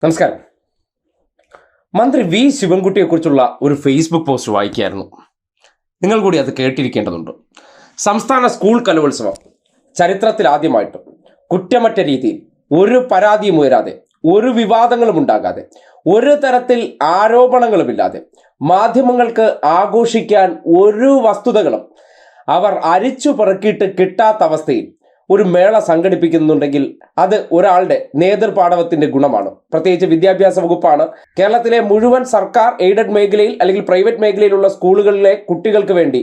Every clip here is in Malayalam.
നമസ്കാരം. മന്ത്രി വി ശിവൻകുട്ടിയെക്കുറിച്ചുള്ള ഒരു ഫേസ്ബുക്ക് പോസ്റ്റ് വായിക്കുകയായിരുന്നു. നിങ്ങൾ കൂടി അത് കേട്ടിരിക്കേണ്ടതുണ്ട്. സംസ്ഥാന സ്കൂൾ കലോത്സവം ചരിത്രത്തിൽ ആദ്യമായിട്ട് കുറ്റമറ്റ രീതിയിൽ ഒരു പരാതിയും ഉയരാതെ, ഒരു വിവാദങ്ങളും ഉണ്ടാകാതെ, ഒരു തരത്തിൽ ആരോപണങ്ങളുമില്ലാതെ മാധ്യമങ്ങൾക്ക് ആഘോഷിക്കാൻ ഒരു വസ്തുതകളും അവർ അരിച്ചു പെറുക്കിയിട്ട് കിട്ടാത്ത അവസ്ഥയിൽ ഒരു മേള സംഘടിപ്പിക്കുന്നുണ്ടെങ്കിൽ അത് ഒരാളുടെ നേതൃപാടവത്തിന്റെ ഗുണമാണ്. പ്രത്യേകിച്ച് വിദ്യാഭ്യാസ വകുപ്പാണ് കേരളത്തിലെ മുഴുവൻ സർക്കാർ എയ്ഡഡ് മേഖലയിൽ അല്ലെങ്കിൽ പ്രൈവറ്റ് മേഖലയിലുള്ള സ്കൂളുകളിലെ കുട്ടികൾക്ക് വേണ്ടി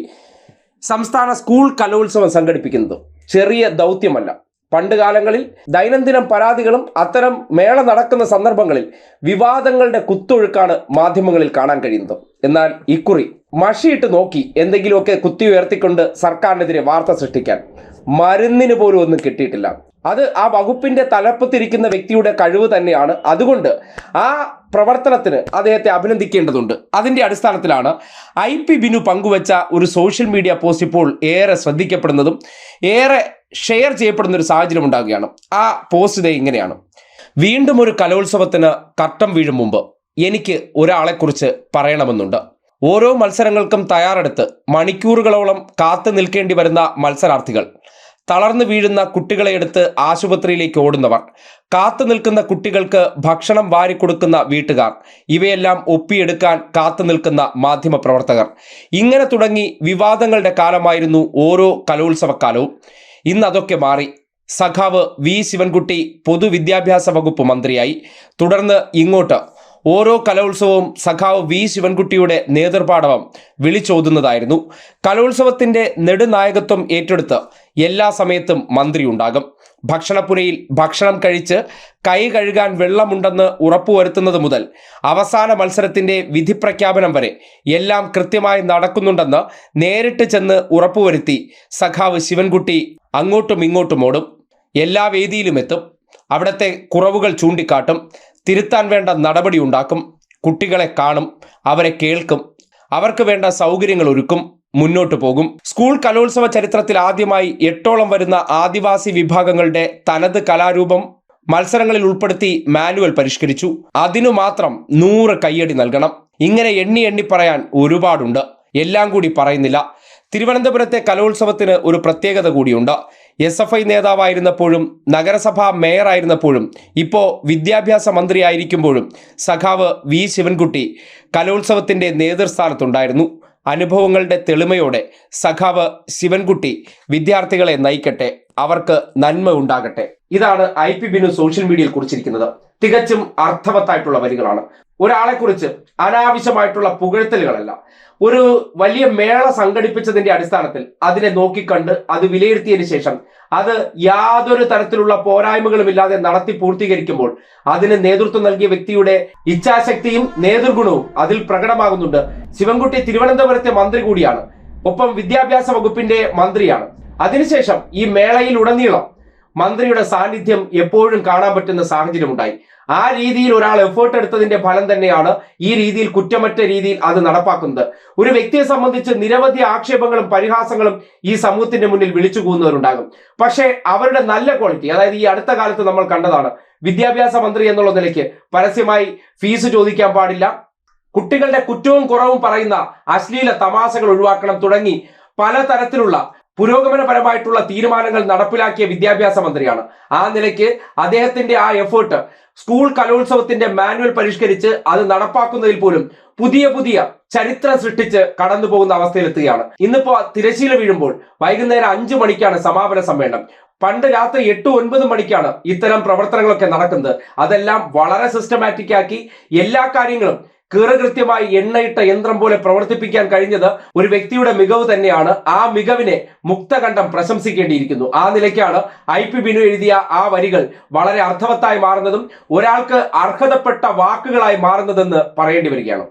സംസ്ഥാന സ്കൂൾ കലോത്സവം സംഘടിപ്പിക്കുന്നത് ചെറിയ ദൗത്യമല്ല. പണ്ട് കാലങ്ങളിൽ ദൈനംദിനം പരാതികളും അത്തരം മേള നടക്കുന്ന സന്ദർഭങ്ങളിൽ വിവാദങ്ങളുടെ കുത്തൊഴുക്കാണ് മാധ്യമങ്ങളിൽ കാണാൻ കഴിയുന്നത്. എന്നാൽ ഇക്കുറി മഷിയിട്ട് നോക്കി എന്തെങ്കിലുമൊക്കെ കുത്തി ഉയർത്തിക്കൊണ്ട് സർക്കാരിനെതിരെ വാർത്ത സൃഷ്ടിക്കാൻ മരുന്നിന് പോലും ഒന്നും കിട്ടിയിട്ടില്ല. അത് ആ വകുപ്പിന്റെ തലപ്പത്തിരിക്കുന്ന വ്യക്തിയുടെ കഴിവ് തന്നെയാണ്. അതുകൊണ്ട് ആ പ്രവർത്തനത്തിന് അദ്ദേഹത്തെ അഭിനന്ദിക്കേണ്ടതുണ്ട്. അതിന്റെ അടിസ്ഥാനത്തിലാണ് IP ബിനു പങ്കുവച്ച ഒരു സോഷ്യൽ മീഡിയ പോസ്റ്റ് ഇപ്പോൾ ഏറെ ശ്രദ്ധിക്കപ്പെടുന്നതും ഏറെ ഷെയർ ചെയ്യപ്പെടുന്ന ഒരു സാഹചര്യം ഉണ്ടാകുകയാണ്. ആ പോസ്റ്റ് ഇതേ ഇങ്ങനെയാണ്: വീണ്ടും ഒരു കലോത്സവത്തിന് കർട്ടൻ വീഴും മുമ്പ് എനിക്ക് ഒരാളെക്കുറിച്ച് പറയണമെന്നുണ്ട്. ഓരോ മത്സരങ്ങൾക്കും തയ്യാറെടുത്ത് മണിക്കൂറുകളോളം കാത്തു നിൽക്കേണ്ടി വരുന്ന മത്സരാർത്ഥികൾ, തളർന്നു വീഴുന്ന കുട്ടികളെ എടുത്ത് ആശുപത്രിയിലേക്ക് ഓടുന്നവർ, കാത്തു നിൽക്കുന്ന കുട്ടികൾക്ക് ഭക്ഷണം വാരിക്കൊടുക്കുന്ന വീട്ടുകാർ, ഇവയെല്ലാം ഒപ്പിയെടുക്കാൻ കാത്തു നിൽക്കുന്ന മാധ്യമ പ്രവർത്തകർ, ഇങ്ങനെ തുടങ്ങി വിവാദങ്ങളുടെ കാലമായിരുന്നു ഓരോ കലോത്സവക്കാലവും. ഇന്ന് അതൊക്കെ മാറി. സഖാവ് വി ശിവൻകുട്ടി പൊതുവിദ്യാഭ്യാസ വകുപ്പ് മന്ത്രിയായി. തുടർന്ന് ഇങ്ങോട്ട് ഓരോ കലോത്സവവും സഖാവ് വി ശിവൻകുട്ടിയുടെ നേതൃപാടവം വിളിച്ചോതുന്നതായിരുന്നു. കലോത്സവത്തിന്റെ നെടുനായകത്വം ഏറ്റെടുത്ത് എല്ലാ സമയത്തും മന്ത്രി ഉണ്ടാകും. ഭക്ഷണപ്പുരയിൽ ഭക്ഷണം കഴിച്ച് കൈ കഴുകാൻ വെള്ളമുണ്ടെന്ന് ഉറപ്പുവരുത്തുന്നത് മുതൽ അവസാന മത്സരത്തിന്റെ വിധി പ്രഖ്യാപനം വരെ എല്ലാം കൃത്യമായി നടക്കുന്നുണ്ടെന്ന് നേരിട്ട് ചെന്ന് ഉറപ്പുവരുത്തി സഖാവ് ശിവൻകുട്ടി അങ്ങോട്ടും ഇങ്ങോട്ടും ഓടും. എല്ലാ വേദിയിലും എത്തും. അവിടുത്തെ കുറവുകൾ ചൂണ്ടിക്കാട്ടും. തിരുത്താൻ വേണ്ട നടപടി ഉണ്ടാക്കും. കുട്ടികളെ കാണും, അവരെ കേൾക്കും, അവർക്ക് വേണ്ട സൗകര്യങ്ങൾ ഒരുക്കും, മുന്നോട്ട് പോകും. സ്കൂൾ കലോത്സവ ചരിത്രത്തിൽ ആദ്യമായി 8ഓളം വരുന്ന ആദിവാസി വിഭാഗങ്ങളുടെ തനത് കലാരൂപം മത്സരങ്ങളിൽ ഉൾപ്പെടുത്തി മാനുവൽ പരിഷ്കരിച്ചു. അതിനു മാത്രം 100 കയ്യടി നൽകണം. ഇങ്ങനെ എണ്ണി എണ്ണി പറയാൻ ഒരുപാടുണ്ട്. എല്ലാം കൂടി പറയുന്നില്ല. തിരുവനന്തപുരത്തെ കലോത്സവത്തിന് ഒരു പ്രത്യേകത കൂടിയുണ്ട്. SFI നേതാവായിരുന്നപ്പോഴും നഗരസഭാ മേയറായിരുന്നപ്പോഴും ഇപ്പോൾ വിദ്യാഭ്യാസ മന്ത്രിയായിരിക്കുമ്പോഴും സഖാവ് വി ശിവൻകുട്ടി കലോത്സവത്തിന്റെ നേതൃസ്ഥാനത്തുണ്ടായിരുന്നു. അനുഭവങ്ങളുടെ തെളിമയോടെ സഖാവ് ശിവൻകുട്ടി വിദ്യാർത്ഥികളെ നയിക്കട്ടെ, അവർക്ക് നന്മ ഉണ്ടാകട്ടെ. ഇതാണ് IP ബിനു സോഷ്യൽ മീഡിയയിൽ കുറിച്ചിരിക്കുന്നത്. തികച്ചും അർത്ഥവത്തായിട്ടുള്ള വരികളാണ്. ഒരാളെക്കുറിച്ച് അനാവശ്യമായിട്ടുള്ള പുകഴ്ത്തലുകളല്ല. ഒരു വലിയ മേള സംഘടിപ്പിച്ചതിന്റെ അടിസ്ഥാനത്തിൽ അതിനെ നോക്കിക്കണ്ട് അത് വിലയിരുത്തിയതിനു ശേഷം അത് യാതൊരു തരത്തിലുള്ള പോരായ്മകളും ഇല്ലാതെ നടത്തി പൂർത്തീകരിക്കുമ്പോൾ അതിന് നേതൃത്വം നൽകിയ വ്യക്തിയുടെ ഇച്ഛാശക്തിയും നേതൃഗുണവും അതിൽ പ്രകടമാകുന്നുണ്ട്. ശിവൻകുട്ടി തിരുവനന്തപുരത്തെ മന്ത്രി കൂടിയാണ്, ഒപ്പം വിദ്യാഭ്യാസ വകുപ്പിന്റെ മന്ത്രിയാണ്. അതിനുശേഷം ഈ മേളയിൽ ഉടനീളം മന്ത്രിയുടെ സാന്നിധ്യം എപ്പോഴും കാണാൻ പറ്റുന്ന സാഹചര്യം ഉണ്ടായി. ആ രീതിയിൽ ഒരാൾ എഫേർട്ട് എടുത്തതിന്റെ ഫലം തന്നെയാണ് ഈ രീതിയിൽ കുറ്റമറ്റ രീതിയിൽ അത് നടപ്പാക്കുന്നത്. ഒരു വ്യക്തിയെ സംബന്ധിച്ച് നിരവധി ആക്ഷേപങ്ങളും പരിഹാസങ്ങളും ഈ സമൂഹത്തിന്റെ മുന്നിൽ വിളിച്ചു കൂവുന്നവരുണ്ടാകും. പക്ഷേ അവരുടെ നല്ല ക്വാളിറ്റി, അതായത് ഈ അടുത്ത കാലത്ത് നമ്മൾ കണ്ടതാണ്, വിദ്യാഭ്യാസ മന്ത്രി എന്നുള്ള നിലയ്ക്ക് പരസ്യമായി ഫീസ് ചോദിക്കാൻ പാടില്ല, കുട്ടികളുടെ കുറ്റവും കുറവും പറയുന്ന അശ്ലീല തമാശകൾ ഒഴിവാക്കണം തുടങ്ങി പലതരത്തിലുള്ള പുരോഗമനപരമായിട്ടുള്ള തീരുമാനങ്ങൾ നടപ്പിലാക്കിയ വിദ്യാഭ്യാസ മന്ത്രിയാണ്. ആ നിലയ്ക്ക് അദ്ദേഹത്തിന്റെ ആ എഫേർട്ട് സ്കൂൾ കലോത്സവത്തിന്റെ മാനുവൽ പരിഷ്കരിച്ച് അത് നടപ്പാക്കുന്നതിൽ പോലും പുതിയ പുതിയ ചരിത്രം സൃഷ്ടിച്ച് കടന്നു പോകുന്ന അവസ്ഥയിലെത്തുകയാണ്. ഇന്നിപ്പോ തിരശ്ശീല വീഴുമ്പോൾ വൈകുന്നേരം 5 മണിക്കാണ് സമാപന സമ്മേളനം. പണ്ട് രാത്രി 8-9 മണിക്കാണ് ഇത്തരം പ്രവർത്തനങ്ങളൊക്കെ നടക്കുന്നത്. അതെല്ലാം വളരെ സിസ്റ്റമാറ്റിക് ആക്കി എല്ലാ കാര്യങ്ങളും കൃത്യമായി എണ്ണയിട്ട യന്ത്രം പോലെ പ്രവർത്തിപ്പിക്കാൻ കഴിഞ്ഞത് ഒരു വ്യക്തിയുടെ മികവ് തന്നെയാണ്. ആ മികവിനെ മുക്തകണ്ഠം പ്രശംസിക്കേണ്ടിയിരിക്കുന്നു. ആ നിലയ്ക്കാണ് IP ബിനു എഴുതിയ ആ വരികൾ വളരെ അർത്ഥവത്തായി മാറുന്നതും ഒരാൾക്ക് അർഹതപ്പെട്ട വാക്കുകളായി മാറുന്നതെന്ന് പറയേണ്ടി വരികയാണ്.